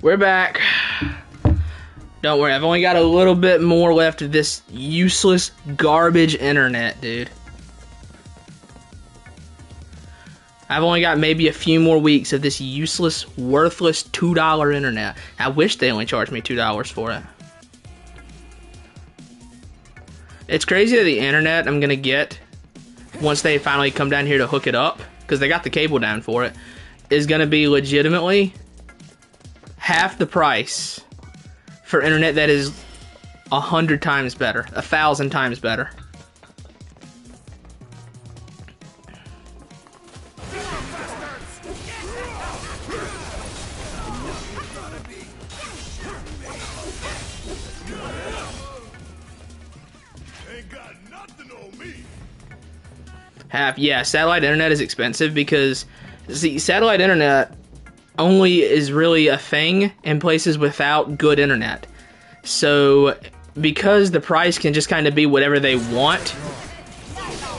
We're back. Don't worry, I've only got a little bit more left of this useless garbage internet, dude. I've only got maybe a few more weeks of this useless, worthless $2 internet. I wish they only charged me $2 for it. It's crazy that the internet I'm gonna get, once they finally come down here to hook it up, because they got the cable down for it, is gonna be legitimately half the price for internet that is 100 times better, 1,000 times better. Yeah, satellite internet is expensive because, see, satellite internet only is really a thing in places without good internet. So, because the price can just kind of be whatever they want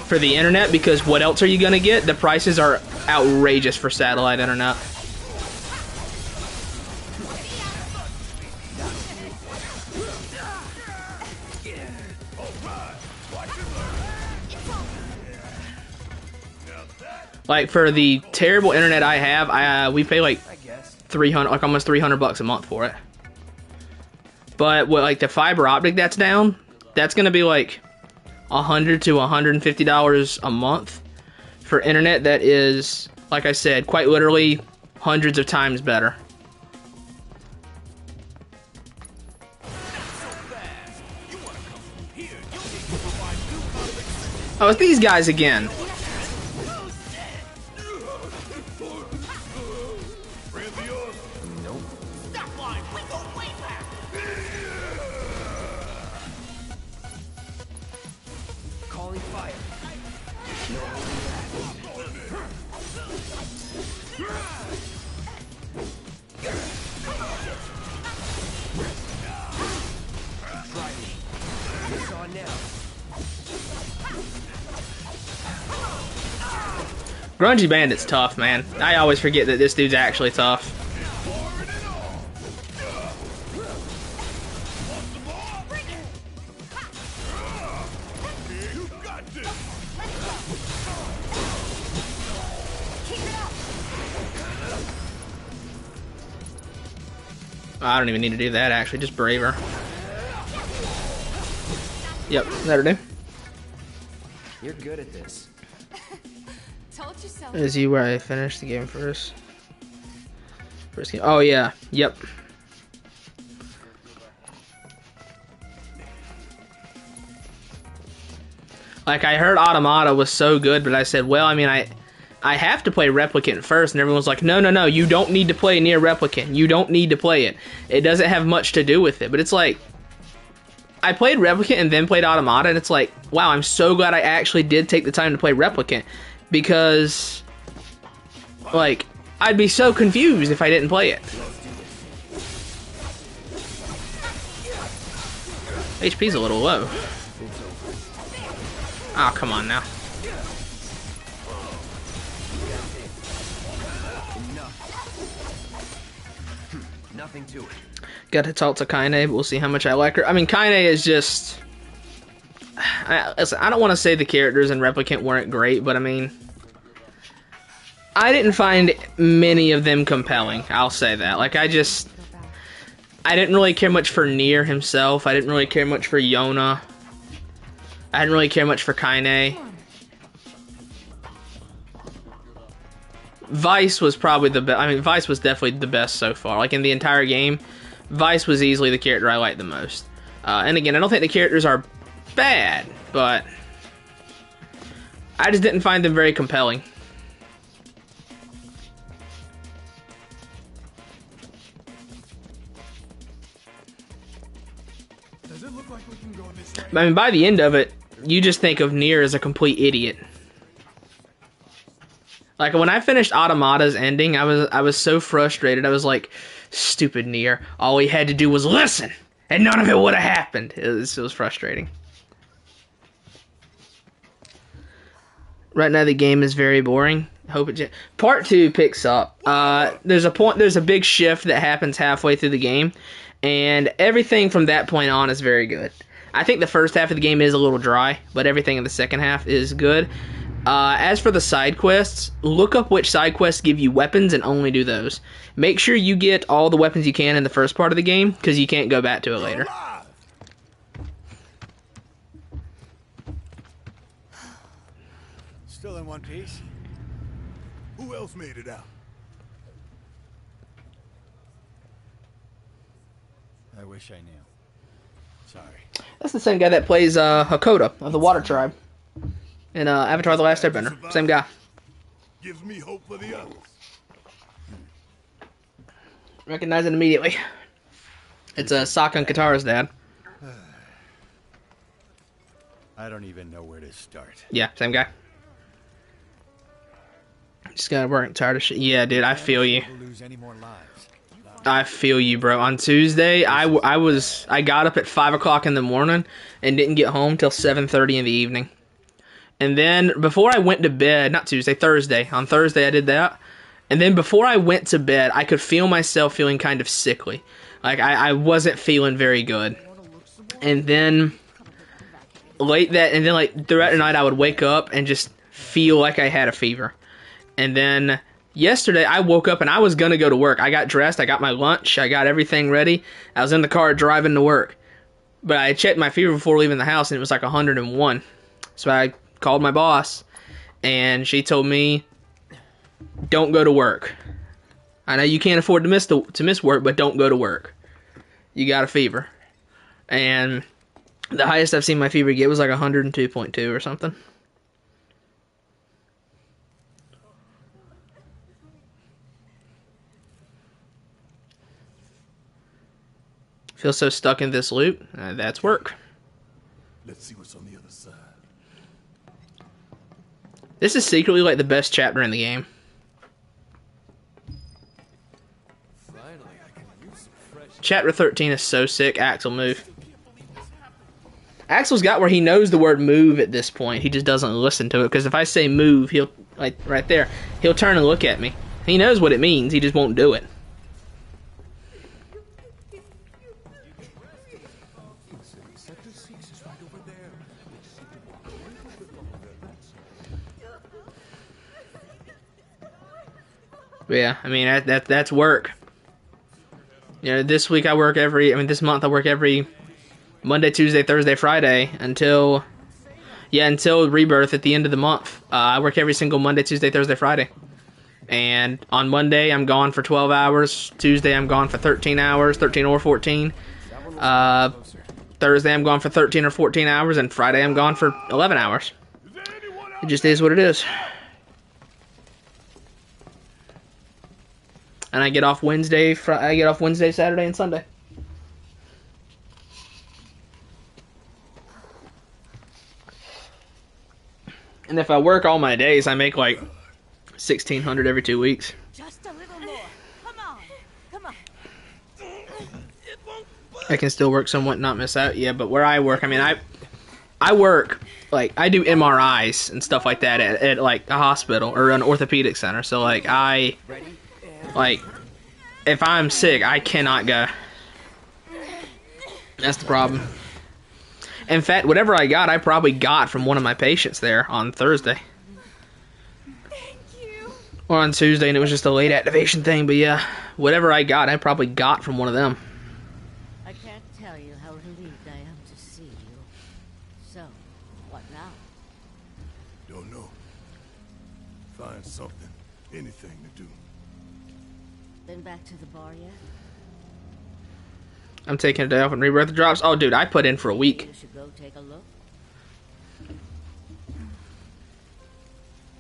for the internet, because what else are you going to get? The prices are outrageous for satellite internet. Like, for the terrible internet I have, we pay like 300, like almost $300 a month for it. But with like the fiber optic that's down, that's gonna be like $100 to $150 a month for internet that is, like I said, quite literally hundreds of times better. Oh, it's these guys again. Grungy Bandit's tough, man. I always forget that this dude's actually tough. I don't even need to do that, actually. Just Braver. Yep, that'll do. You're good at this. Told you so. Is he where I finished the game first? First game. Oh, yeah. Yep. Like, I heard Automata was so good, but I said, well, I mean, I have to play Replicant first, and everyone's like, no, no, no, you don't need to play Nier Replicant. You don't need to play it. It doesn't have much to do with it. But it's like, I played Replicant and then played Automata, and it's like, wow, I'm so glad I actually did take the time to play Replicant. Because, like, I'd be so confused if I didn't play it. HP's a little low. Oh, come on now. Nothing to it. Got to talk to Kaine, but we'll see how much I like her. I mean, Kaine is just... Listen, I don't want to say the characters in Replicant weren't great, but I mean... I didn't find many of them compelling, I'll say that. Like, I didn't really care much for Nier himself. I didn't really care much for Yona. I didn't really care much for Kaine. Vice was probably the best. I mean, Vice was definitely the best so far. Like, in the entire game, Vice was easily the character I liked the most. And again, I don't think the characters are bad, but I just didn't find them very compelling. Does it look like we can go this way? I mean, by the end of it, you just think of Nier as a complete idiot. Like, when I finished Automata's ending, I was so frustrated. I was like, stupid Nier. All he had to do was listen, and none of it would have happened. It was frustrating. Right now the game is very boring. Hope it. Part 2 picks up. There's a big shift that happens halfway through the game, and everything from that point on is very good. I think the first half of the game is a little dry, but everything in the second half is good. As for the side quests, look up which side quests give you weapons and only do those. Make sure you get all the weapons you can in the first part of the game, because you can't go back to it later. Still in one piece? Who else made it out? I wish I knew. Sorry. That's the same guy that plays Hakoda of the Water Tribe in Avatar: The Last Airbender. Same guy. Gives me hope for the others. Recognize it immediately. It's Sokka and Katara's dad. I don't even know where to start. Yeah, same guy. Just gotta work. Tired of shit. Yeah, dude, I feel you. Lose any more lives. I feel you, bro. On Tuesday, I got up at 5 o'clock in the morning and didn't get home till 7:30 in the evening. And then before I went to bed, not Tuesday, Thursday. On Thursday, I did that. And then before I went to bed, I could feel myself feeling kind of sickly. Like I wasn't feeling very good. And then like throughout the night, I would wake up and just feel like I had a fever. And then yesterday, I woke up and I was going to go to work. I got dressed, I got my lunch, I got everything ready. I was in the car driving to work. But I checked my fever before leaving the house and it was like 101. So I called my boss and she told me, don't go to work. I know you can't afford to miss work, but don't go to work. You got a fever. And the highest I've seen my fever get was like 102.2 or something. Feel so stuck in this loop. That's work. Let's see what's on the other side. This is secretly like the best chapter in the game. Finally, I can use some fresh. Chapter 13 is so sick. Axel, move. Axel's got where he knows the word move at this point. He just doesn't listen to it, because if I say move, he'll, like, right there, he'll turn and look at me. He knows what it means, he just won't do it. But yeah, I mean, that's work. You know, this month I work every Monday, Tuesday, Thursday, Friday until Rebirth at the end of the month. I work every single Monday, Tuesday, Thursday, Friday. And on Monday, I'm gone for 12 hours. Tuesday, I'm gone for 13 hours, 13 or 14. Thursday, I'm gone for 13 or 14 hours. And Friday, I'm gone for 11 hours. It just is what it is. And I get off Wednesday, Saturday, and Sunday. And if I work all my days, I make like $1,600 every 2 weeks. Just a little more. Come on. I can still work somewhat, not miss out. Yeah, but where I work, I mean, I work, like, I do MRIs and stuff like that at like a hospital or an orthopedic center. So like if I'm sick, I cannot go. That's the problem. In fact, whatever I got, I probably got from one of my patients there on Thursday. Thank you. Or on Tuesday, and it was just a late activation thing. But yeah, whatever I got, I probably got from one of them. I can't tell you how relieved I am to see you. So, what now? Don't know. Find something. Anything to do. Been back to the bar yet? I'm taking a day off and Rebirth drops. Oh, dude, I put in for a week. You should go take a look.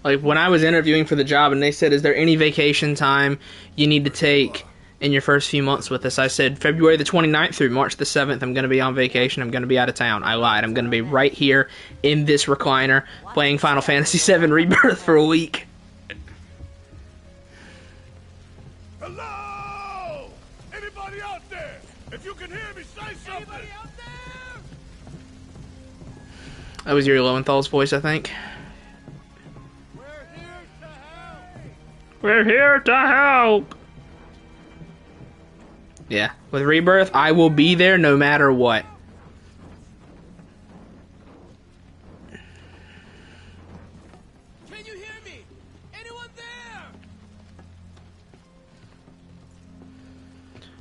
Like, when I was interviewing for the job and they said, is there any vacation time you need to take in your first few months with us? I said, February the 29th through March the 7th, I'm going to be on vacation. I'm going to be out of town. I lied. I'm going to be right here in this recliner playing Final Fantasy VII Rebirth for a week. Hello! Anybody out there? If you can hear me, say something! Anybody out there? That was Yuri Lowenthal's voice, I think. We're here to help. Yeah, with Rebirth, I will be there no matter what. Can you hear me? Anyone there?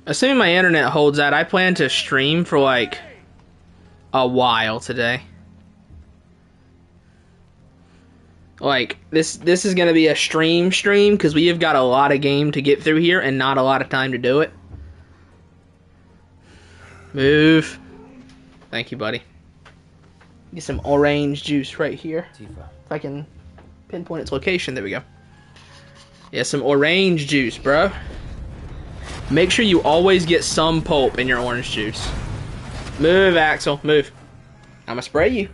Assuming my internet holds out, I plan to stream for like a while today. Like, this is gonna be a stream because we have got a lot of game to get through here and not a lot of time to do it. Move. Thank you, buddy. Get some orange juice right here. If I can pinpoint its location, there we go. Yeah, some orange juice, bro. Make sure you always get some pulp in your orange juice. Move, Axel, move. I'ma spray you.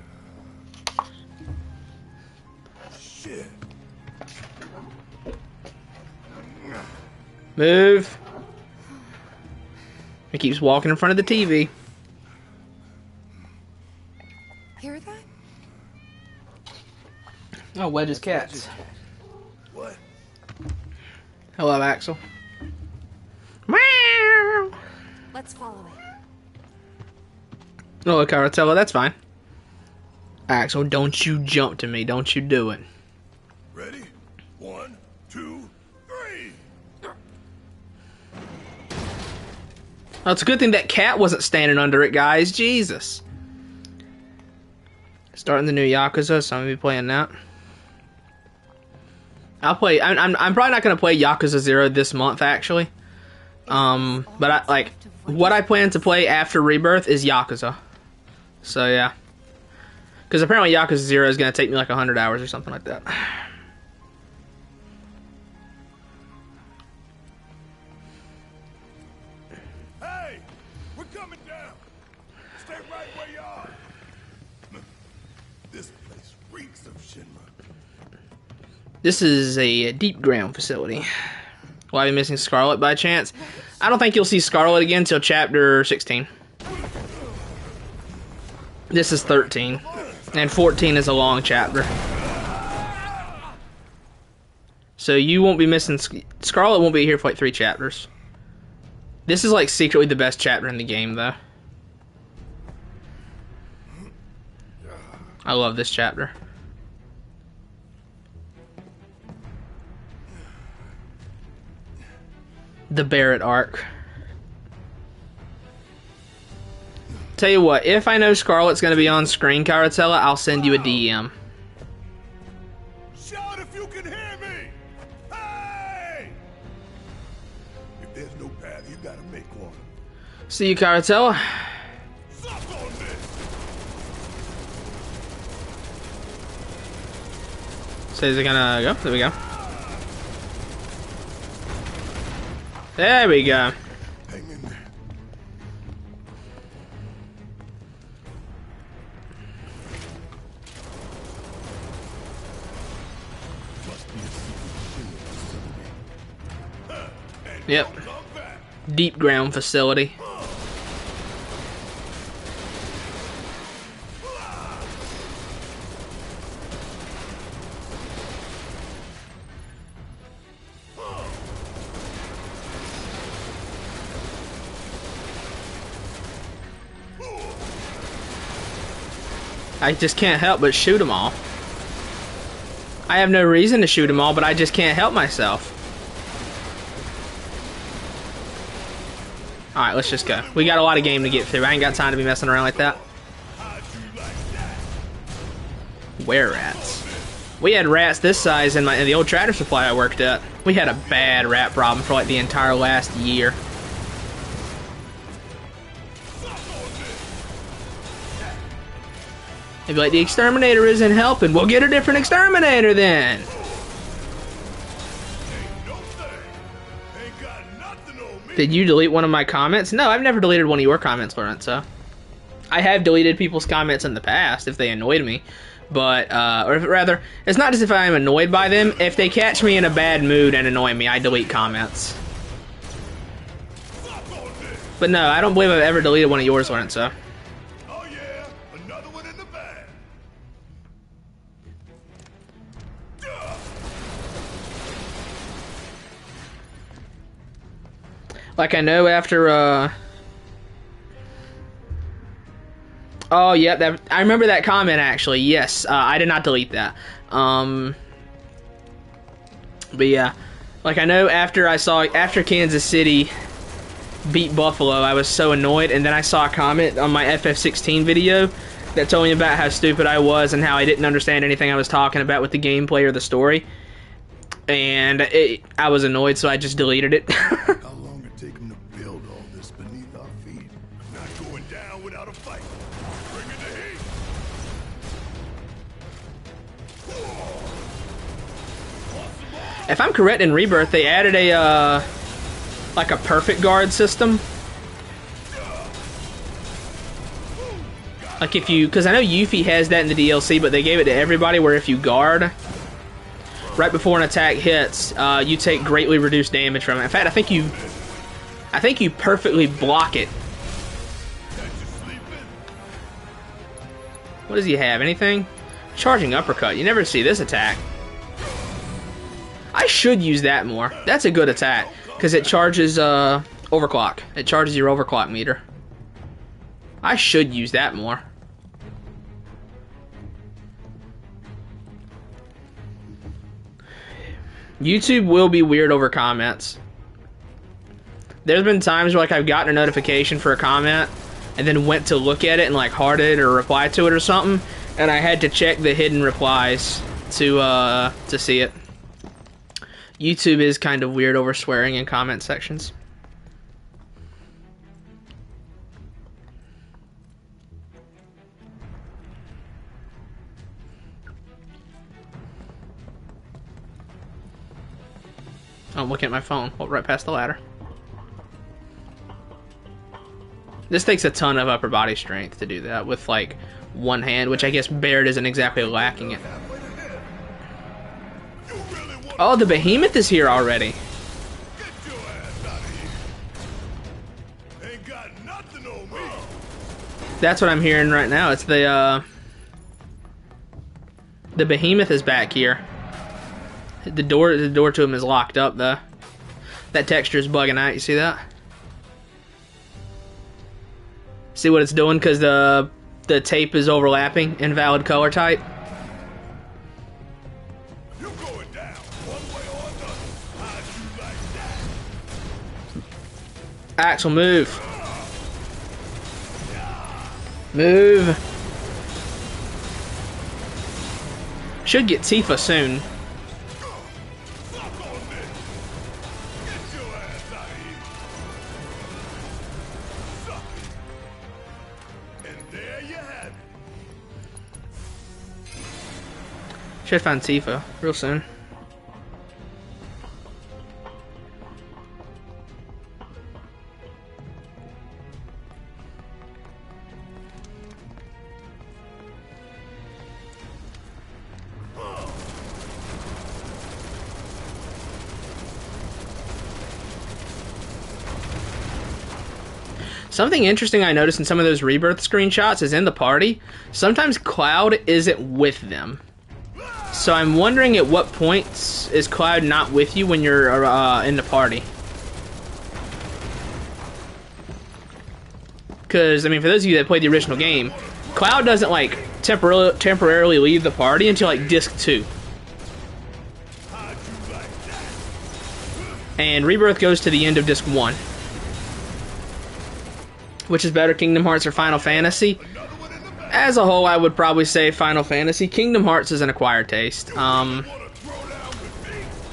Shit. Move. He keeps walking in front of the TV. Hear that? Oh, Wedge's cats. What? Hello, Axel. Meow. Let's follow it. Oh, Caratella, that's fine. Axel, don't you jump to me. Don't you do it. Ready? 1, 2, 3. Oh, it's a good thing that cat wasn't standing under it, guys. Jesus. Starting the new Yakuza, so I'm gonna be playing that. I'll play. I'm probably not gonna play Yakuza 0 this month, actually. But what I plan to play after Rebirth is Yakuza. So yeah, because apparently Yakuza 0 is gonna take me like 100 hours or something like that. Hey! We're coming down! Stay right where you are! This place reeks of Shinra. This is a deep ground facility. Will I be missing Scarlet by chance? I don't think you'll see Scarlet again until chapter 16. This is 13. And 14 is a long chapter. So you won't be missing... Scarlet won't be here for like 3 chapters. This is like secretly the best chapter in the game, though. I love this chapter. The Barrett arc. Tell you what, if I know Scarlet's gonna be on screen, Caratella, I'll send you a DM. Shout if you can hear me! Hey! If there's no path, you gotta make one. See you, Caratella. Suck on this! So is it gonna go? There we go. There we go. Hang in there. Must be a secret facility. And Yep. don't come back. Deep ground facility. I just can't help but shoot them all. I have no reason to shoot them all, but I just can't help myself. Alright, let's just go. We got a lot of game to get through. I ain't got time to be messing around like that. How'd you like that? Were rats. We had rats this size in the old Tractor Supply I worked at. We had a bad rat problem for like the entire last year. They'd be like, the exterminator isn't helping. We'll get a different exterminator then. Ain't no thing. Ain't got nothing on me. Did you delete one of my comments? No, I've never deleted one of your comments, Lorenzo. I have deleted people's comments in the past if they annoyed me. But, or rather, it's not as if I'm annoyed by them. If they catch me in a bad mood and annoy me, I delete comments. Suck on this. But no, I don't believe I've ever deleted one of yours, Lorenzo. Oh yeah, another one in the bag. Duh. Like, I know after, oh, yeah, that, I remember that comment, actually. Yes, I did not delete that. But yeah, like, I know after Kansas City beat Buffalo, I was so annoyed, and then I saw a comment on my FF16 video that told me about how stupid I was and how I didn't understand anything I was talking about with the gameplay or the story. And I was annoyed, so I just deleted it. How long it take them to build all this beneath our feet? Not going down without a fight. Bring in the heat. If I'm correct, in Rebirth, they added a, like a perfect guard system. Like if you, because I know Yuffie has that in the DLC, but they gave it to everybody where if you guard right before an attack hits, you take greatly reduced damage from it. In fact, I think you perfectly block it. What does he have? Anything? Charging uppercut. You never see this attack. I should use that more. That's a good attack because it charges overclock. It charges your overclock meter. I should use that more. YouTube will be weird over comments. There's been times where like I've gotten a notification for a comment and then went to look at it and like hearted or replied to it or something, and I had to check the hidden replies to see it. YouTube is kind of weird over swearing in comment sections. I'm looking at my phone. Oh, right past the ladder. This takes a ton of upper body strength to do that with like one hand, which I guess Baird isn't exactly lacking it. Oh, the behemoth is here already. That's what I'm hearing right now. It's the behemoth is back here. The door to him is locked up though. That texture is bugging out. You see that? See what it's doing because the tape is overlapping. Invalid color type. You're going down one way or another. How'd you like that? Axel, move. Move. Should get Tifa soon. Should find Tifa real soon. Something interesting I noticed in some of those Rebirth screenshots is in the party, sometimes Cloud isn't with them. So I'm wondering at what points is Cloud not with you when you're in the party? Because, I mean, for those of you that played the original game, Cloud doesn't, like, temporarily leave the party until, like, Disc 2. And Rebirth goes to the end of Disc 1. Which is better, Kingdom Hearts or Final Fantasy? As a whole, I would probably say Final Fantasy. Kingdom Hearts is an acquired taste. Listen,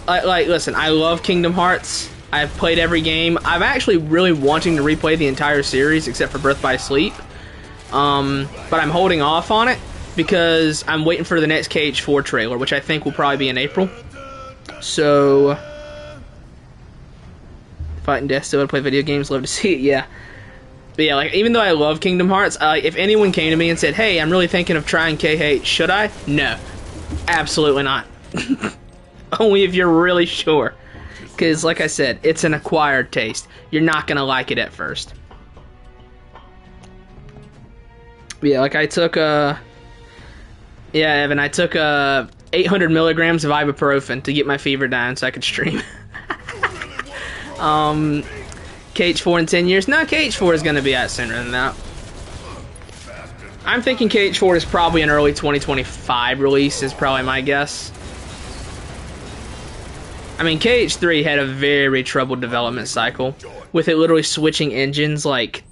I love Kingdom Hearts. I've played every game. I'm actually really wanting to replay the entire series, except for Birth by Sleep. But I'm holding off on it, because I'm waiting for the next KH4 trailer, which I think will probably be in April. So... Fighting Death, still to play video games, love to see it, yeah. But yeah, like, even though I love Kingdom Hearts, if anyone came to me and said, hey, I'm really thinking of trying KH, should I? No. Absolutely not. Only if you're really sure. Because, like I said, it's an acquired taste. You're not going to like it at first. But yeah, like I took, yeah, Evan, I took 800 milligrams of ibuprofen to get my fever down so I could stream. KH4 in 10 years? No, KH4 is going to be out sooner than that. I'm thinking KH4 is probably an early 2025 release, is probably my guess. I mean, KH3 had a very troubled development cycle, with it literally switching engines like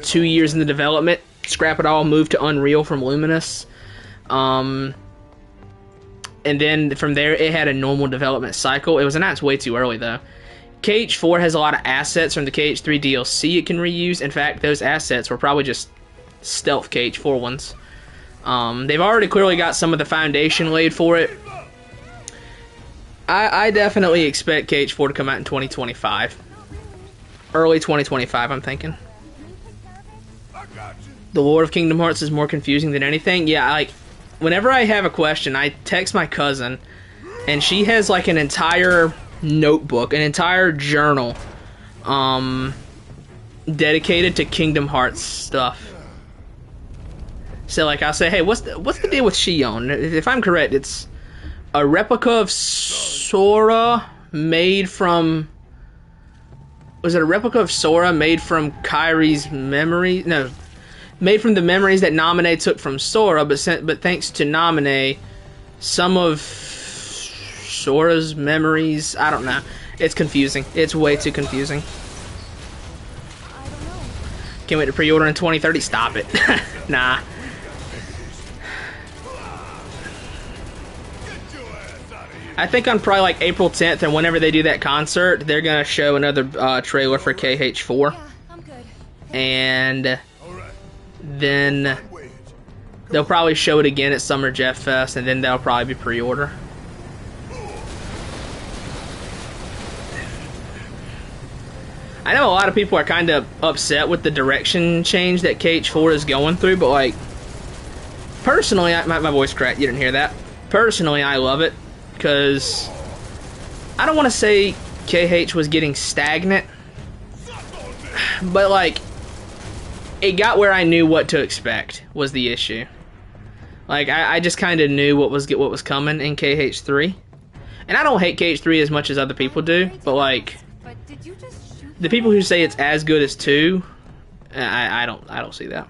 2 years into development, scrap it all, move to Unreal from Luminous. And then from there, it had a normal development cycle. It was announced way too early, though. KH4 has a lot of assets from the KH3 DLC it can reuse. In fact, those assets were probably just stealth KH4 ones. They've already clearly got some of the foundation laid for it. I definitely expect KH4 to come out in 2025. Early 2025, I'm thinking. The lore of Kingdom Hearts is more confusing than anything. Yeah, like, whenever I have a question, I text my cousin, and she has, like, an entire notebook, an entire journal, dedicated to Kingdom Hearts stuff. So, like, I'll say, hey, what's the deal with Shion? If I'm correct, it's a replica of Sora made from... Was it a replica of Sora made from Kairi's memory? No, made from the memories that Naminé took from Sora, but thanks to Naminé, some of Sora's memories... I don't know. It's confusing. It's way too confusing. Can't wait to pre-order in 2030. Stop it. Nah. I think on probably like April 10th, and whenever they do that concert, they're gonna show another trailer for KH4. Yeah, I'm good. And then they'll probably show it again at Summer Jeff Fest, and then that'll probably be pre-order. I know a lot of people are kind of upset with the direction change that KH4 is going through, but like, personally, my voice cracked, you didn't hear that. Personally, I love it, because I don't want to say KH was getting stagnant, but like, it got where I knew what to expect was the issue. Like, I just kind of knew what was coming in KH3. And I don't hate KH3 as much as other people do, but like, the people who say it's as good as 2, I don't see that.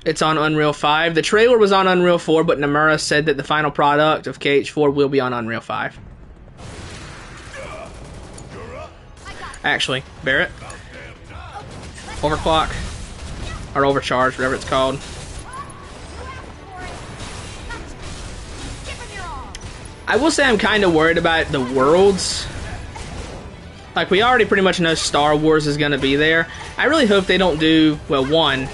It's on Unreal 5. The trailer was on Unreal 4, but Nomura said that the final product of KH4 will be on Unreal 5. Actually, Barrett. Overclock. Or overcharge, whatever it's called. I will say I'm kind of worried about the worlds. Like, we already pretty much know Star Wars is going to be there. I really hope they don't do, well, one,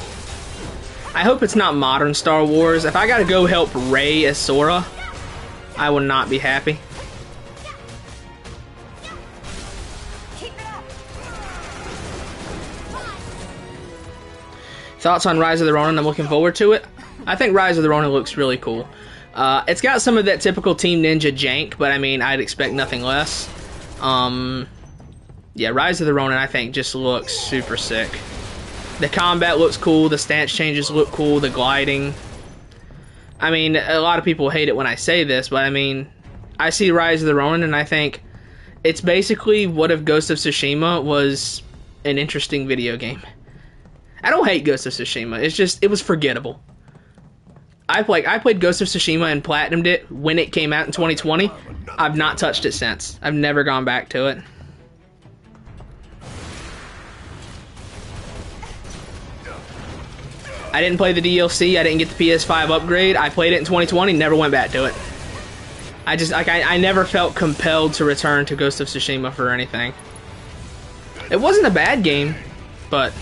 I hope it's not modern Star Wars. If I gotta go help Rey as Sora, I will not be happy. Thoughts on Rise of the Ronin? I'm looking forward to it. I think Rise of the Ronin looks really cool. It's got some of that typical Team Ninja jank, but I mean, I'd expect nothing less. Yeah, Rise of the Ronin, I think, just looks super sick. The combat looks cool, the stance changes look cool, the gliding. I mean, a lot of people hate it when I say this, but I mean, I see Rise of the Ronin and I think it's basically what if Ghost of Tsushima was an interesting video game. I don't hate Ghost of Tsushima, it's just, it was forgettable. I played Ghost of Tsushima and platinumed it when it came out in 2020. I've not touched it since. I've never gone back to it. I didn't play the DLC, I didn't get the PS5 upgrade, I played it in 2020, never went back to it. I just, like, I never felt compelled to return to Ghost of Tsushima for anything. It wasn't a bad game, but...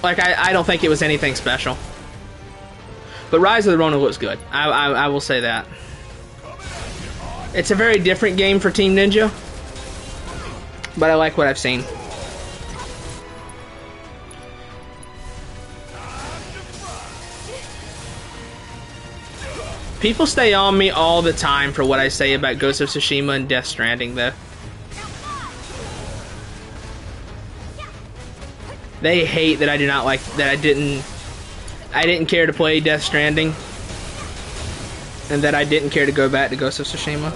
like, I don't think it was anything special. But Rise of the Ronin looks good, I will say that. It's a very different game for Team Ninja, but I like what I've seen. People stay on me all the time for what I say about Ghost of Tsushima and Death Stranding, though. They hate that I do not like, that I didn't I didn't care to play Death Stranding, and that I didn't care to go back to Ghost of Tsushima.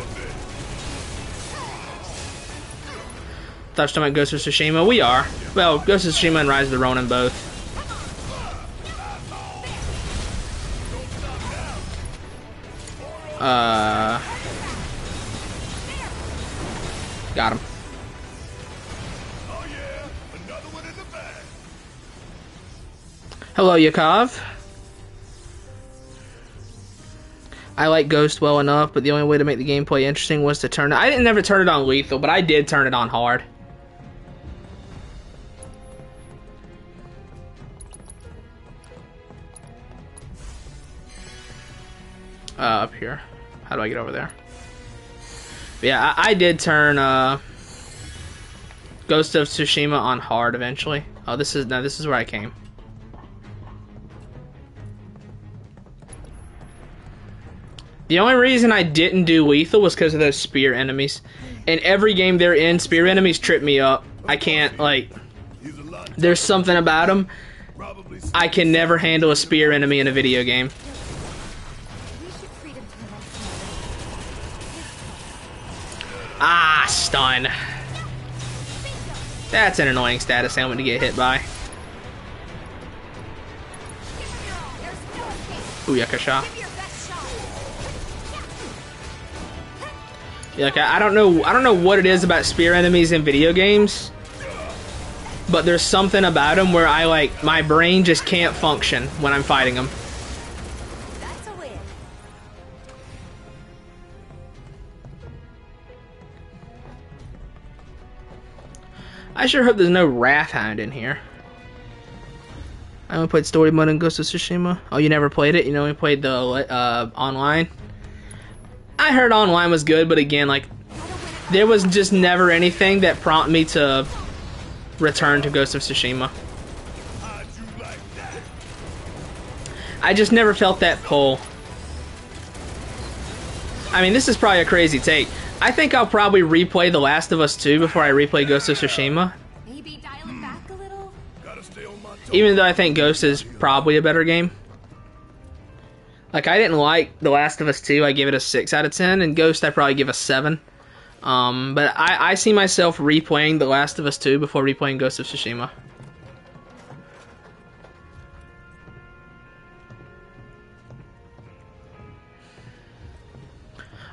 Thought you about Ghost of Tsushima. We are. Well, Ghost of Tsushima and Rise of the Ronin both. Got him. Hello, Yakov. I like Ghost well enough, but the only way to make the gameplay interesting was to turn it. I didn't never turn it on lethal, but I did turn it on hard. Up here. How do I get over there? But yeah, I did turn Ghost of Tsushima on hard eventually. Oh, this is where I came. The only reason I didn't do lethal was because of those spear enemies. In every game they're in, spear enemies trip me up. I can't, like, there's something about them. I can never handle a spear enemy in a video game. Ah, stun. That's an annoying status ailment to get hit by. Booyakasha. Yeah, like I don't know what it is about spear enemies in video games, but there's something about them where my brain just can't function when I'm fighting them. That's a win. I sure hope there's no Wrathhound in here. I only played story mode in Ghost of Tsushima. Oh, you never played it? You only played the online? I heard online was good, but again, like, there was just never anything that prompted me to return to Ghost of Tsushima. I just never felt that pull. I mean, this is probably a crazy take. I think I'll probably replay The Last of Us 2 before I replay Ghost of Tsushima. Maybe dial it back a little. Even though I think Ghost is probably a better game. Like, I didn't like The Last of Us 2, I give it a 6 out of 10, and Ghost I probably give a 7. But I see myself replaying The Last of Us 2 before replaying Ghost of Tsushima.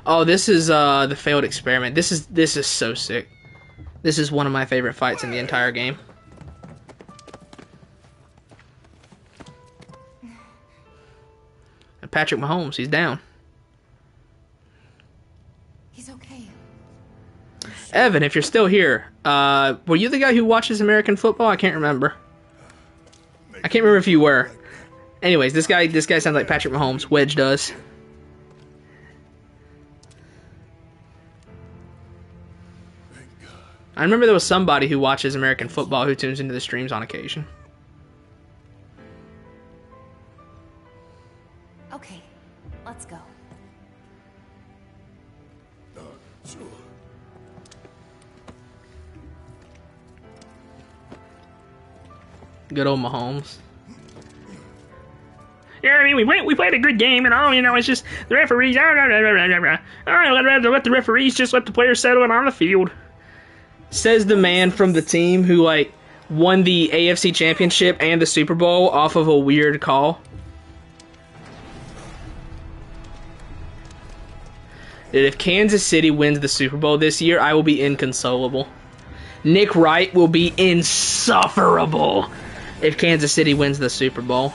Oh, this is the failed experiment. This is so sick. This is one of my favorite fights in the entire game. And Patrick Mahomes, he's down. He's okay. Evan, if you're still here, were you the guy who watches American football? I can't remember. I can't remember if you were. Anyways, this guy sounds like Patrick Mahomes. Wedge does. I remember there was somebody who watches American football who tunes into the streams on occasion. Okay, let's go. Sure. Good old Mahomes. Yeah, I mean, we played a good game, and all, you know, it's just the referees. Let the referees just let the players settle it on the field. Says the man from the team who, like, won the AFC Championship and the Super Bowl off of a weird call. That if Kansas City wins the Super Bowl this year, I will be inconsolable. Nick Wright will be insufferable if Kansas City wins the Super Bowl.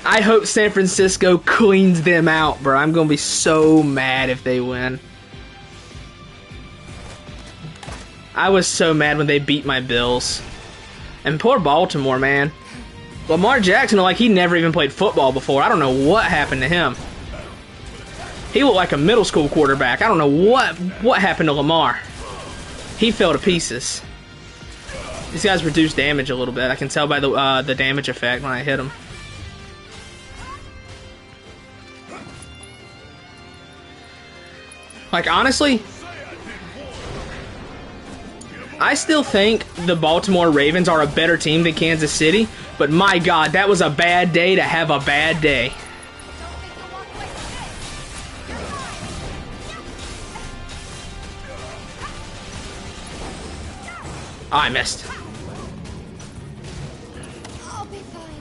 I hope San Francisco cleans them out, bro. I'm gonna be so mad if they win. I was so mad when they beat my Bills. And poor Baltimore, man. Lamar Jackson, like, he never even played football before. I don't know what happened to him. He looked like a middle school quarterback. I don't know what happened to Lamar. He fell to pieces. These guys reduced damage a little bit. I can tell by the damage effect when I hit him. Like, honestly, I still think the Baltimore Ravens are a better team than Kansas City, but my God, that was a bad day to have a bad day. Oh, I missed. I'll be fine.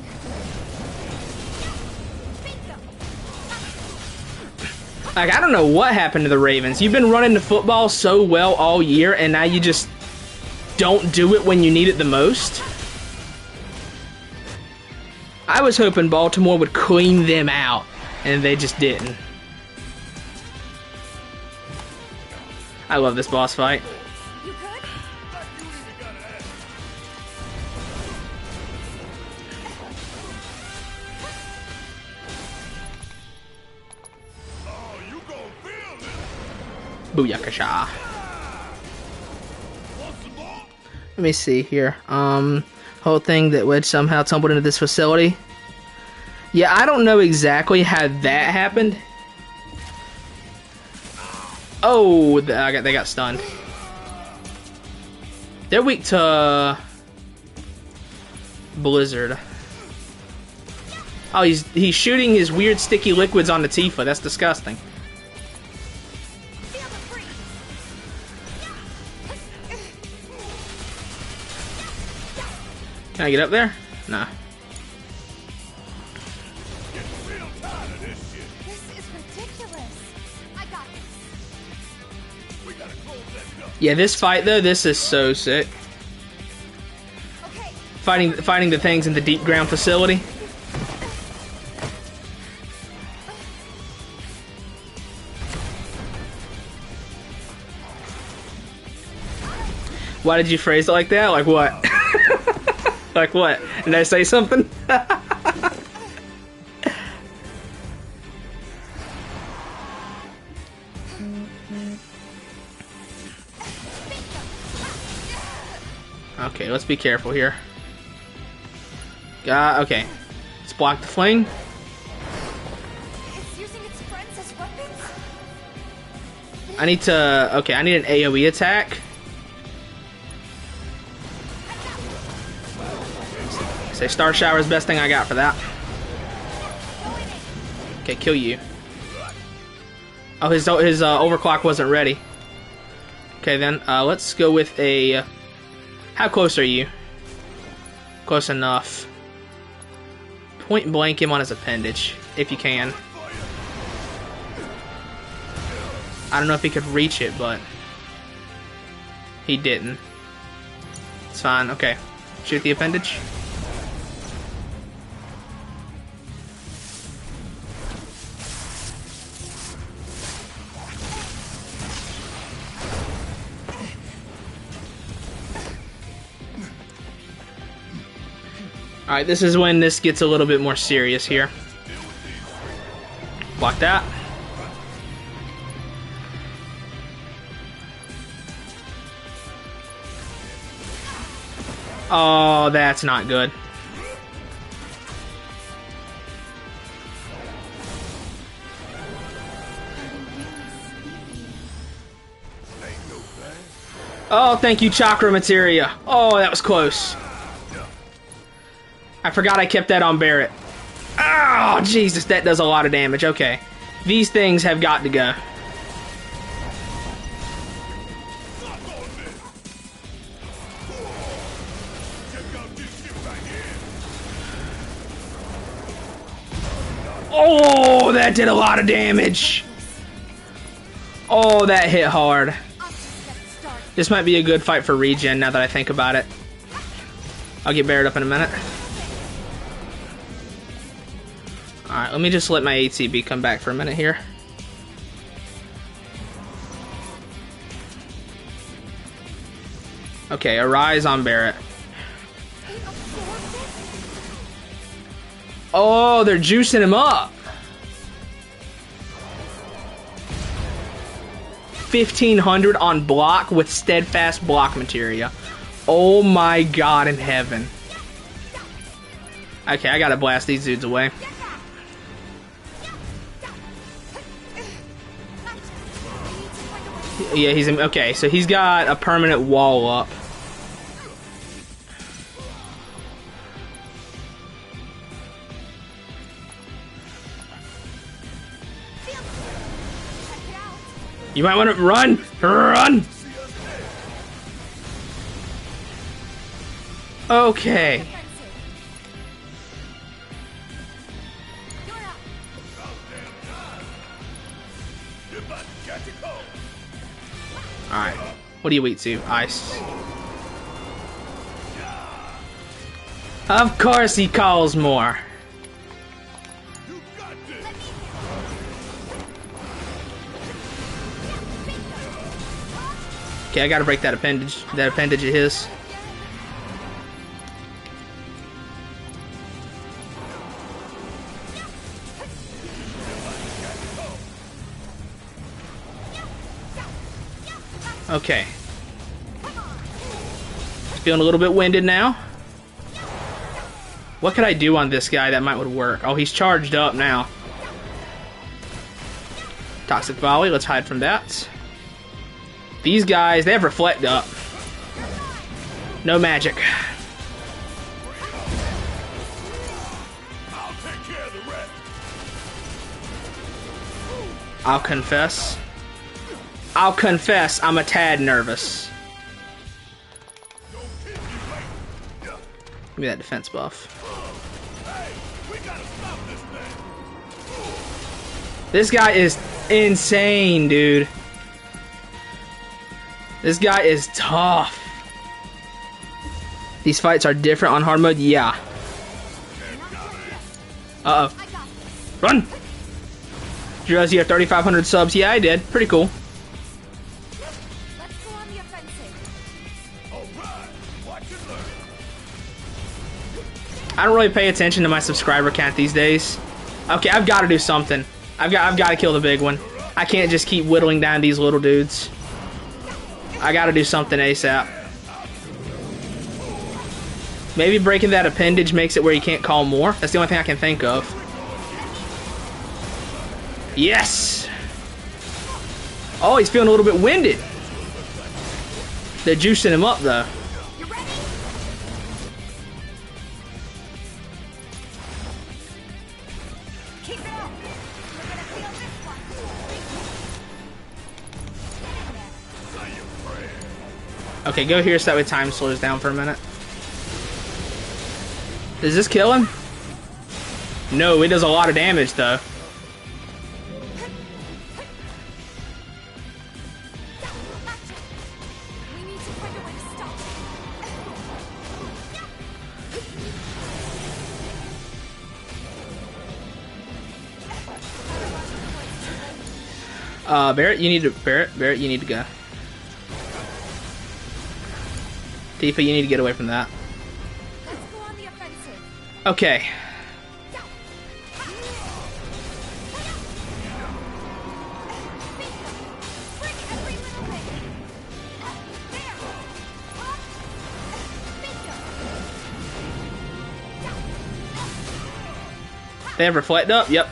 Like, I don't know what happened to the Ravens. You've been running the football so well all year, and now you just don't do it when you need it the most. I was hoping Baltimore would clean them out, and they just didn't. I love this boss fight. You good? Oh, you gon' feel this. Booyakasha. Want some more? Let me see here. Whole thing that Wedge somehow tumbled into this facility. Yeah, I don't know exactly how that happened. Oh, they got stunned. They're weak to Blizzard. Oh, he's shooting his weird sticky liquids on the Tifa. That's disgusting. Feel the freeze. Can I get up there? Nah. Getting real tired of this shit. This is ridiculous. I got this. We gotta close that up. Yeah, this fight though, this is so sick. Okay. Fighting the things in the deep ground facility. Why did you phrase it like that? Like what? Like what? Did I say something? Okay, let's be careful here. Okay. Let's block the fling. It's using its friends as weapons. I need to... Okay, I need an AoE attack. Say Star Shower is the best thing I got for that. Okay, kill you. Oh, his overclock wasn't ready. Okay, then let's go with a... How close are you? Close enough. Point blank him on his appendage, if you can. I don't know if he could reach it, but he didn't. It's fine. Okay, shoot the appendage. Alright, this is when this gets a little bit more serious here. Block that. Oh, that's not good. Oh, thank you, Chakra Materia. Oh, that was close. I forgot I kept that on Barrett. Oh, Jesus, that does a lot of damage. Okay. These things have got to go. Oh, that did a lot of damage. Oh, that hit hard. This might be a good fight for regen now that I think about it. I'll get Barrett up in a minute. Alright, let me just let my ATB come back for a minute here. Okay, Arise on Barrett. Oh, they're juicing him up. 1500 on block with steadfast block materia. Oh my God in heaven. Okay, I gotta blast these dudes away. Yeah, he's okay. So he's got a permanent wall up. You might want to run! Run! Okay. Alright. What do you eat to? Ice. Of course he calls more. Okay, I gotta break that appendage of his. Okay. Feeling a little bit winded now. What could I do on this guy that might would work? Oh, he's charged up now. Toxic Volley, let's hide from that. These guys, they have Reflect up. No magic. I'll confess. I'm a tad nervous. Give me that defense buff. This guy is insane, dude. This guy is tough. These fights are different on hard mode? Yeah. Uh-oh. Run! Did you realize you have 3,500 subs? Yeah, I did. Pretty cool. Let's go on the offensive. I don't really pay attention to my subscriber count these days. Okay, I've got to do something. I've got to kill the big one. I can't just keep whittling down these little dudes. I got to do something ASAP. Maybe breaking that appendage makes it where you can't call more. That's the only thing I can think of. Yes! Oh, he's feeling a little bit winded. They're juicing him up, though. You ready? Keep it up. We're gonna feel this one. Okay, go here so that way time slows down for a minute. Does this kill him? No, it does a lot of damage, though. We need to find a way to stop Barrett, you need to Barrett, you need to go. Tifa, you need to get away from that. Let's go on the offensive. Okay. Bring every little bit. There. They have Reflect up? Yep.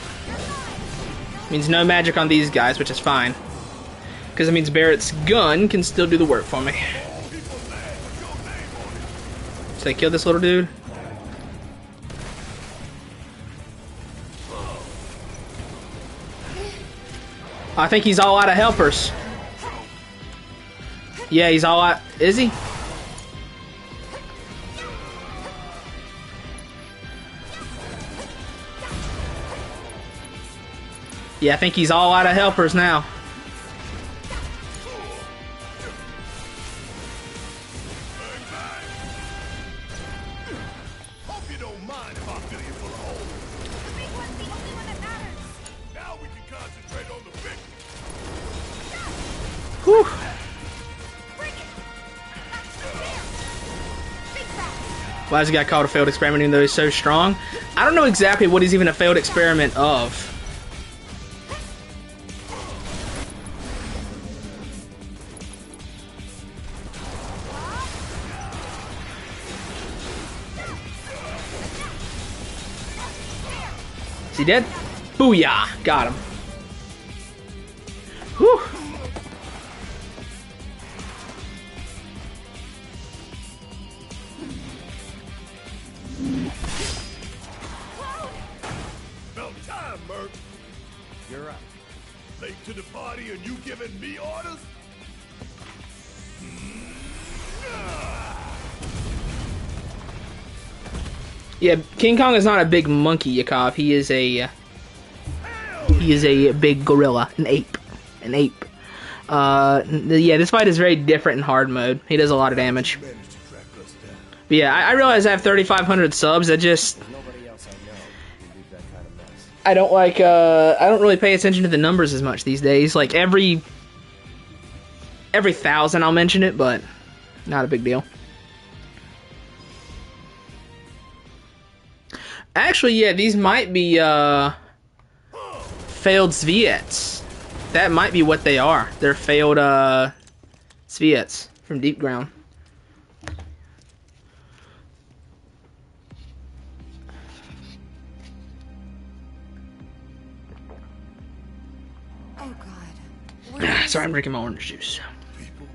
Means no magic on these guys, which is fine. Because it means Barrett's gun can still do the work for me. So they killed this little dude. I think he's all out of helpers. Yeah, he's all out. Is he? Yeah, I think he's all out of helpers now. Hope you don't mind if I fill you full of holes. The big one's the only one that matters. Now we can concentrate on the big one. Whew. Bring it. There. Big fast. Why does he got called a failed experiment even though he's so strong? I don't know exactly what he's even a failed experiment of. Is he dead? Booyah! Got him. Whew. About time, Merc. You're up. Late to the party and you giving me orders? Yeah, King Kong is not a big monkey, Yakov. He is a big gorilla, an ape. Yeah, this fight is very different in hard mode. He does a lot of damage. Managed to track us down. But yeah, I realize I have 3,500 subs. I just Nobody else I know can leave that kind of mess. I don't like I don't really pay attention to the numbers as much these days. Like every 1,000 I'll mention it, but not a big deal. Actually, yeah, these might be failed Sviets. That might be what they are. They're failed Sviets from Deep Ground. Oh God. Sorry, I'm drinking my orange juice. People,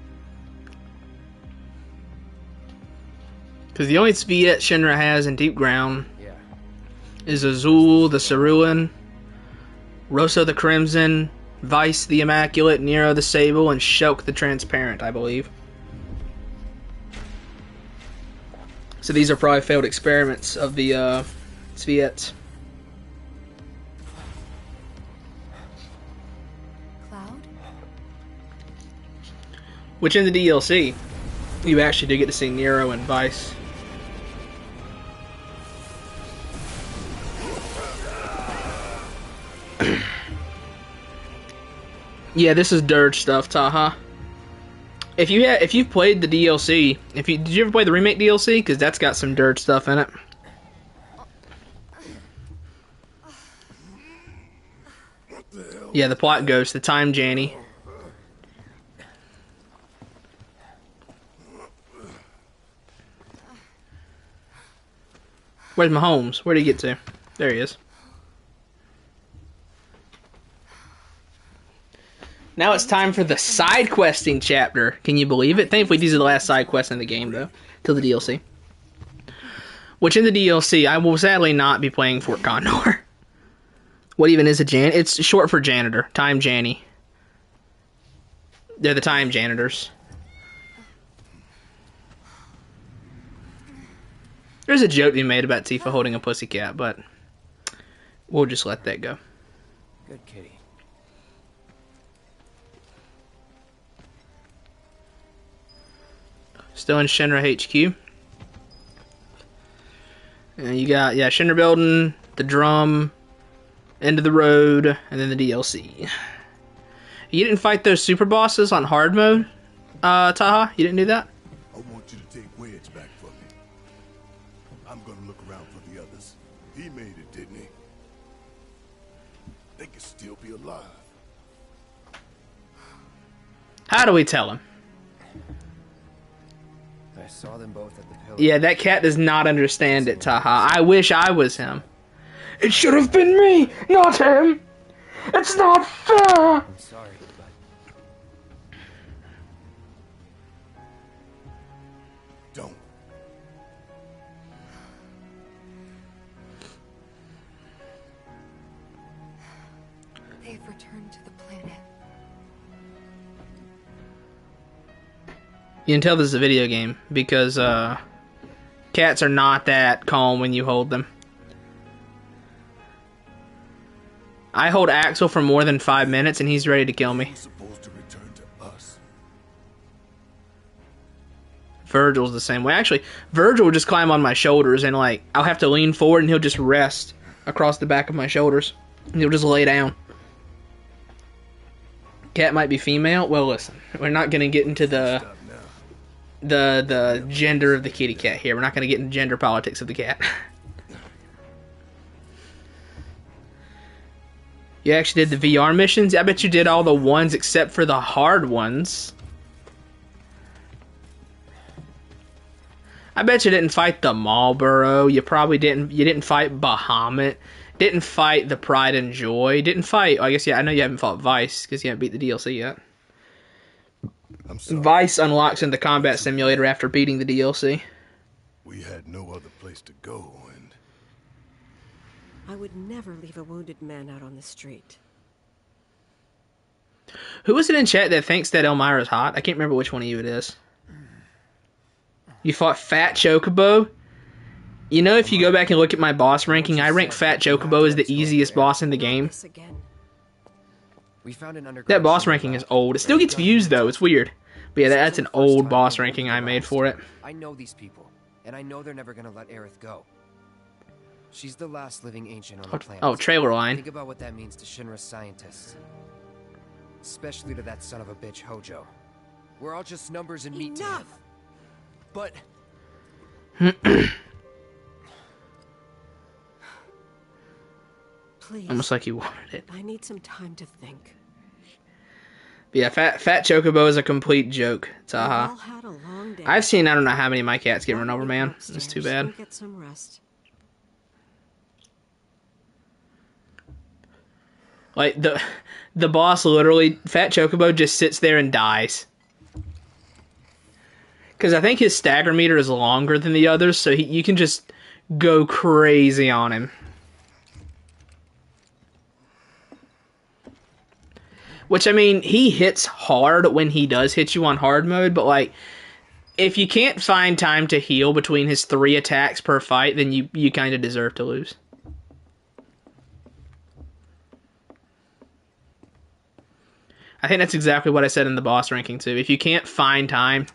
Because the only Sviet Shinra has in Deep Ground Yeah. is Azul the Cerulean, Rosso the Crimson, Vice the Immaculate, Nero the Sable, and Shulk the Transparent, I believe. So these are probably failed experiments of the Sviets. Cloud? Which in the DLC, you actually do get to see Nero and Vice. Yeah, this is Dirge stuff, Taha. If you've played the DLC, did you ever play the remake DLC? Because that's got some Dirge stuff in it. Yeah, the plot ghost, the time Janny. Where's Mahomes? Where'd he get to? There he is. Now it's time for the side questing chapter. Can you believe it? Thankfully, these are the last side quests in the game, though, till the DLC. Which in the DLC, I will sadly not be playing Fort Condor. What even is a jan? It's short for janitor. Time Janny. They're the time janitors. There's a joke to be made about Tifa holding a pussycat, but we'll just let that go. Good kitty. Still in Shinra HQ. And you got, yeah, Shinra Building, the drum, End of the Road, and then the DLC. You didn't fight those super bosses on hard mode, Taha? You didn't do that? I want you to take Wedge back for me. I'm gonna look around for the others. He made it, didn't he? They could still be alive. How do we tell him? I saw them both at the pillar. Yeah, that cat does not understand it, Taha. I wish I was him. It should have been me, not him! It's not fair! I'm sorry, but Don't. They've returned to the planet. You can tell this is a video game, because, cats are not that calm when you hold them. I hold Axel for more than 5 minutes, and he's ready to kill me. He's supposed to return to us. Virgil's the same way. Actually, Virgil will just climb on my shoulders, and, like, I'll have to lean forward, and he'll just rest across the back of my shoulders. And he'll just lay down. Cat might be female? Well, listen, we're not going to get into Stop now. the gender of the kitty cat here. We're not going to get into gender politics of the cat. You actually did the VR missions? I bet you did all the ones except for the hard ones. I bet you didn't fight the Marlboro. You probably didn't. You didn't fight Bahamut. Didn't fight the Pride and Joy. Didn't fight. I guess, yeah, I know you haven't fought Vice because you haven't beat the DLC yet. I'm sorry. Vice unlocks in the combat simulator after beating the DLC. We had no other place to go, and I would never leave a wounded man out on the street. Who was it in chat that thinks that Elmira's hot? I can't remember which one of you it is. You fought Fat Chocobo? You know, if you go back and look at my boss ranking, I rank Fat Chocobo as the easiest boss in the game. That boss ranking is old. It still gets views, though. It's weird. But yeah, that's an old boss ranking I made for it. I know these people, and I know they're never gonna let Aerith go. She's the last living ancient on the planet. Oh, trailer line. Think about what that means to Shinra's scientists. Especially to that son of a bitch, Hojo. We're all just numbers and meat to him. But... Please. Almost like you wanted it. I need some time to think. But yeah, Fat Chocobo is a complete joke. It's We've all aha. had a long day. I've seen I don't know how many of my cats get run over, man. It's Upstairs too bad. and get some rest. Like the boss literally, Fat Chocobo just sits there and dies. Because I think his stagger meter is longer than the others, so you can just go crazy on him. Which, I mean, he hits hard when he does hit you on hard mode, but, like, if you can't find time to heal between his 3 attacks per fight, then you kind of deserve to lose. I think that's exactly what I said in the boss ranking, too. If you can't find time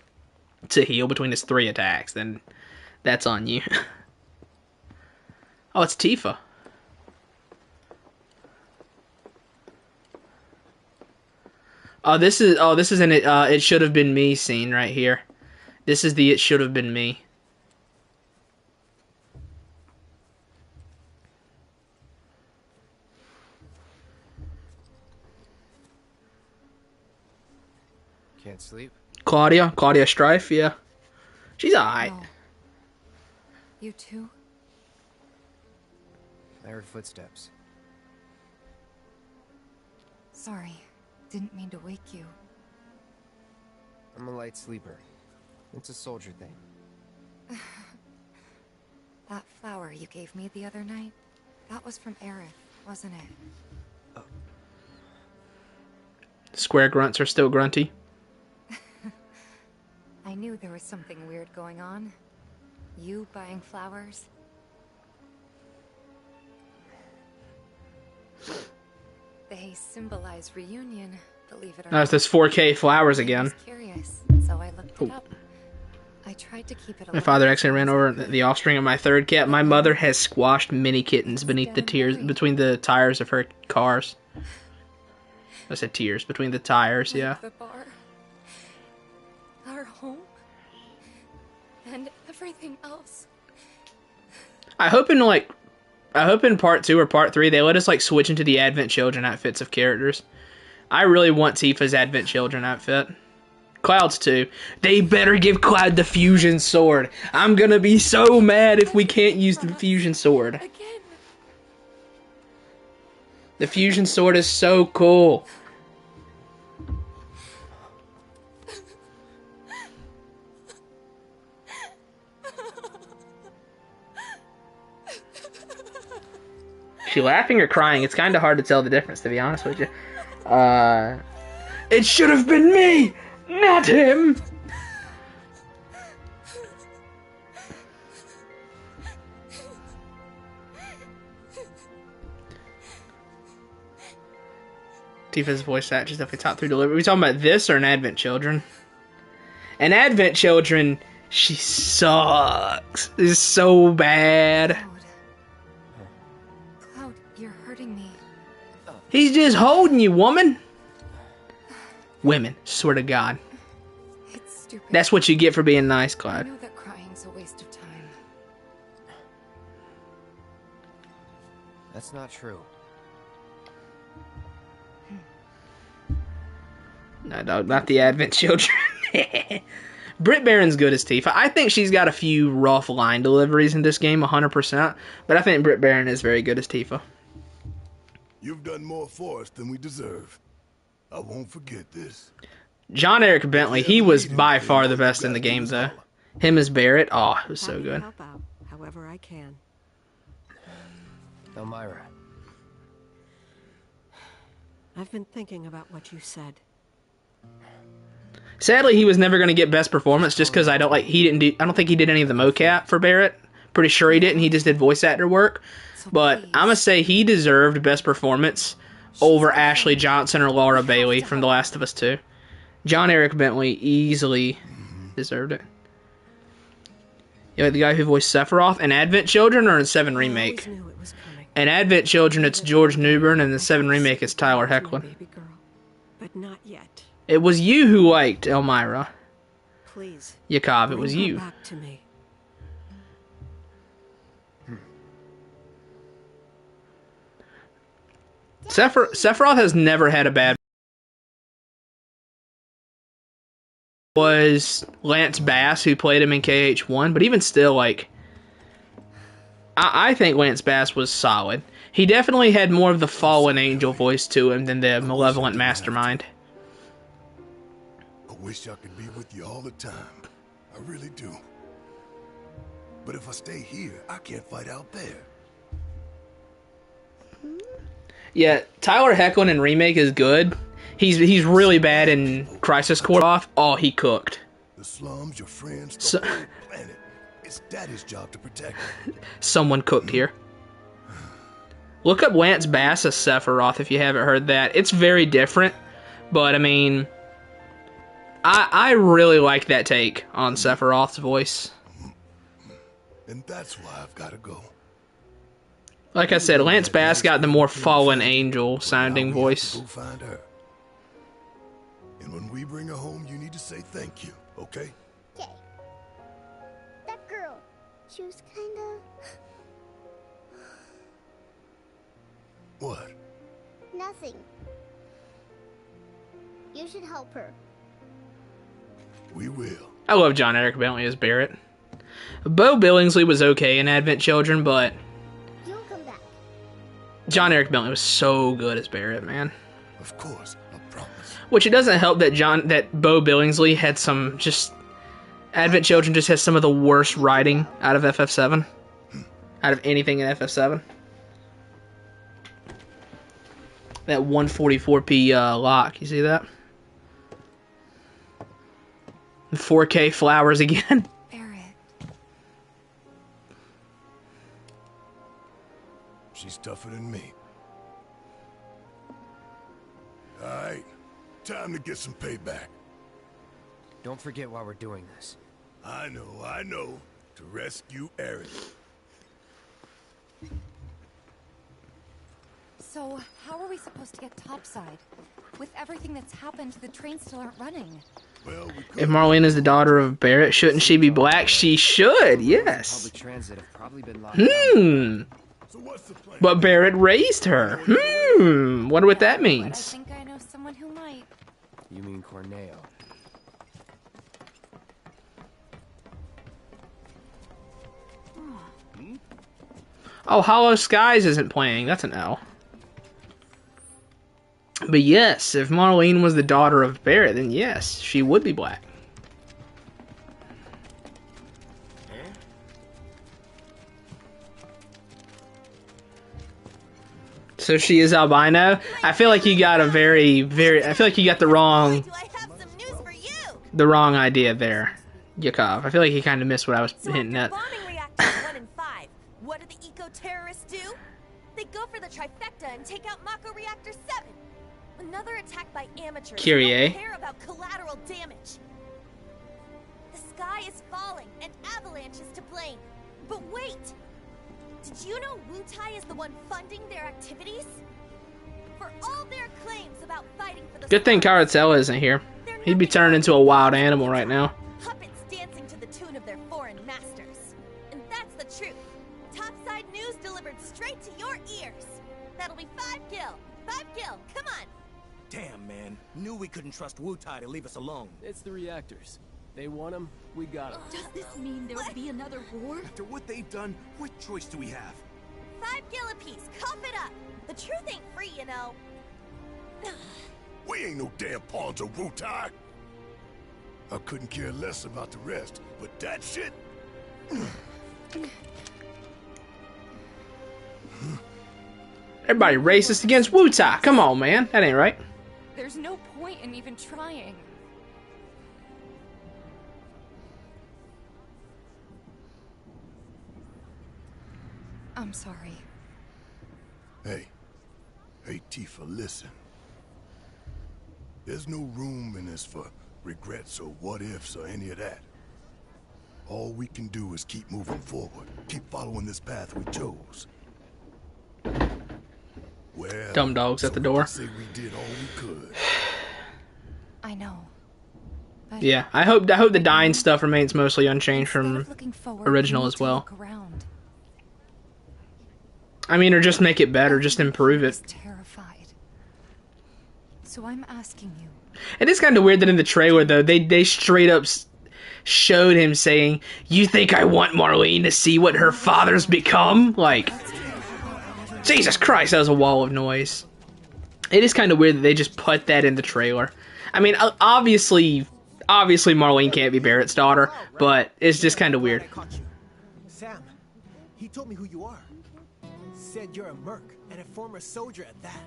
to heal between his 3 attacks, then that's on you. Oh, it's Tifa. This is an it should have been me scene right here. This is the it should have been me. Can't sleep? Claudia Strife, yeah. She's alright. No. You too? I heard footsteps. Sorry. Didn't mean to wake you. I'm a light sleeper. It's a soldier thing. That flower you gave me the other night, that was from Aerith, wasn't it? Square grunts are still grunty. I knew there was something weird going on. You buying flowers? They symbolize reunion, believe it or Now it's not. this 4K flowers I again. was curious, so I looked it up. I tried to keep it My alive. father accidentally ran over the offspring of my 3rd cat. My mother has squashed many kittens beneath the tears between the tires of her cars. I said tears between the tires, yeah. The bar, our home, and everything else. I hope in part 2 or part 3 they let us like switch into the Advent Children outfits of characters. I really want Tifa's Advent Children outfit. Cloud's too. They better give Cloud the fusion sword. I'm gonna be so mad if we can't use the fusion sword. Again. The fusion sword is so cool. Is she laughing or crying? It's kind of hard to tell the difference, to be honest with you. It should have been me, not him. Tifa's voice actor is definitely top 3 delivery. Are we talking about this or an Advent Children? An Advent Children, she sucks. It's so bad. Cloud, you're hurting me. He's just holding you, woman. Women, swear to God. It's stupid. That's what you get for being nice, I Cloud. know that crying's a waste of time. That's not true. No, not the Advent Children. Britt Baron's good as Tifa. I think she's got a few rough line deliveries in this game, 100%. But I think Britt Baron is very good as Tifa. You've done more for us than we deserve. I won't forget this. John Eric Bentley, he was by far the best in the game, though. Him as Barrett, oh, it was so Happy to good. help out, however I can. Elmira. I've been thinking about what you said. Sadly, he was never going to get best performance just because I don't think he did any of the mocap for Barrett. Pretty sure he didn't. He just did voice actor work. But I'm going to say he deserved best performance over Ashley Johnson or Laura Bailey from The Last of Us 2. John Eric Bentley easily deserved it. You like the guy who voiced Sephiroth in Advent Children or in VII Remake? In Advent Children, it's George Newbern, and in VII Remake, it's Tyler Hoechlin. But not yet. It was you who liked Elmira. Please. Yakov, it was bring her you. Back to me. Sephiroth has never had a bad. Was Lance Bass who played him in KH1, but even still, like, I think Lance Bass was solid. He definitely had more of the fallen angel voice to him than the malevolent mastermind. I wish I could be with you all the time. I really do. But if I stay here, I can't fight out there. Yeah, Tyler Hoechlin in Remake is good. He's really bad in Crisis Core Off. Oh, he cooked. The slums, your friends, the whole planet. It's Daddy's job to protect. Someone cooked here. Look up Lance Bass as Sephiroth if you haven't heard that. It's very different, but I mean, I really like that take on Sephiroth's voice. And that's why I've got to go. Like I said, Lance Bass got the more fallen angel sounding voice. Go find her. And when we bring her home, you need to say thank you, okay? Okay. That girl, she was kinda... What? Nothing. You should help her. We will. I love John Eric Bentley as Barrett. Bo Billingsley was okay in Advent Children, but You'll come back. John Eric Bentley was so good as Barrett, man. Of course, I promise. Which it doesn't help that Bo Billingsley had some just... Advent Children just has some of the worst writing out of FF7. Out of anything in FF7. That 144p lock, you see that? 4K flowers again. Barrett. She's tougher than me. Alright, time to get some payback. Don't forget why we're doing this. I know. To rescue Eric. So, how are we supposed to get topside? With everything that's happened, the trains still aren't running. Well, we could... If Marlene is the daughter of Barrett, shouldn't she be black? She should, yes. Public transit have probably been locked down. So what's the plan? But Barrett raised her. Wonder what that I means. think I know someone who might. You mean Corneo? Oh, Hollow Skies isn't playing. That's an L. But yes, if Marlene was the daughter of Barrett, then yes, she would be black. So she is albino? I feel like you got a I feel like you got the wrong idea there, Yakov. I feel like you kind of missed what I was hinting at. Bombing reactors 1 and 5. What do the eco-terrorists do? They go for the trifecta and take out Mako Reactor 7. Another attack by amateurs who Kyrie. don't care about collateral damage. The sky is falling and Avalanche is to blame. But wait! Did you know Wutai is the one funding their activities? For all their claims about fighting for the Good thing Karatella isn't here. He'd be turned into a wild animal right now. Puppets dancing to the tune of their foreign masters. And that's the truth. Topside news delivered straight to your ears. That'll be 5 gil. 5 gil, come on. Damn, man. Knew we couldn't trust Wutai to leave us alone. It's the reactors. They want them, we got them. Does this mean there will be another war? After what they've done, what choice do we have? 5 gil apiece, cough it up. The truth ain't free, you know. We ain't no damn pawns of Wutai. I couldn't care less about the rest, but that shit... Everybody racist against Wutai. Come on, man. That ain't right. There's no point in even trying. I'm sorry. Hey, Tifa, listen. There's no room in this for regrets or what ifs or any of that. All we can do is keep moving forward, keep following this path we chose. Well, Dumb dogs at the door. I say we did all we could. I know. But Yeah, I hope the dying stuff remains mostly unchanged instead from of looking forward, original we need as to well. look around. I mean, or just make it better, just improve Everyone it. is terrified. So I'm asking you. It is kind of weird that in the trailer, though, they straight up showed him saying, "You think I want Marlene to see what her father's become?" Like, Jesus Christ, that was a wall of noise. It is kind of weird that they just put that in the trailer. I mean, obviously Marlene can't be Barrett's daughter, but it's just kind of weird. Sam, he told me who you are. Said you're a merc, and a former soldier at that.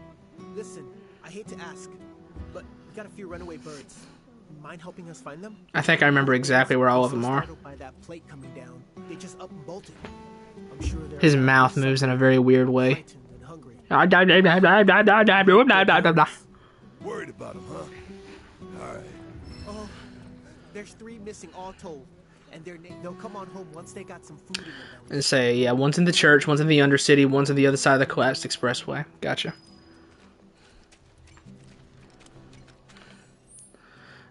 Listen, I hate to ask, but we got a few runaway birds. Mind helping us find them? I think I remember exactly where all of them are. By that plate coming down, they just up and bolted. I'm sure His mouth moves in a very weird way. Worried about him, huh? All right. Oh, there's 3 missing all told, and they'll come on home once they got some food in their bellies. And say, yeah, one's in the church, one's in the Undercity, one's on the other side of the collapsed expressway. Gotcha.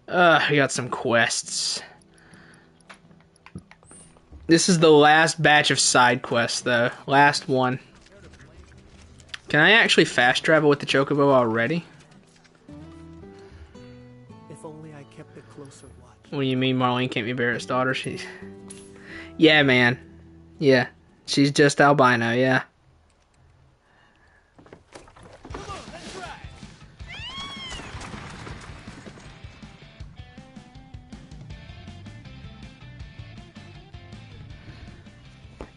We got some quests. This is the last batch of side quests, though. Last one. Can I actually fast travel with the Chocobo already? If only I kept a closer watch. What do you mean Marlene can't be Barrett's daughter? She's... Yeah, man. Yeah. She's just albino, yeah.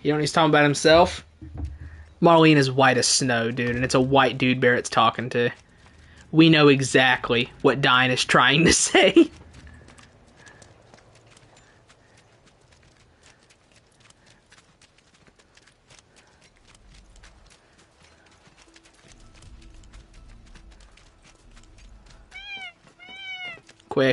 You know what he's talking about himself? Marlene is white as snow, dude, and it's a white dude Barrett's talking to. We know exactly what Dine is trying to say. Quick,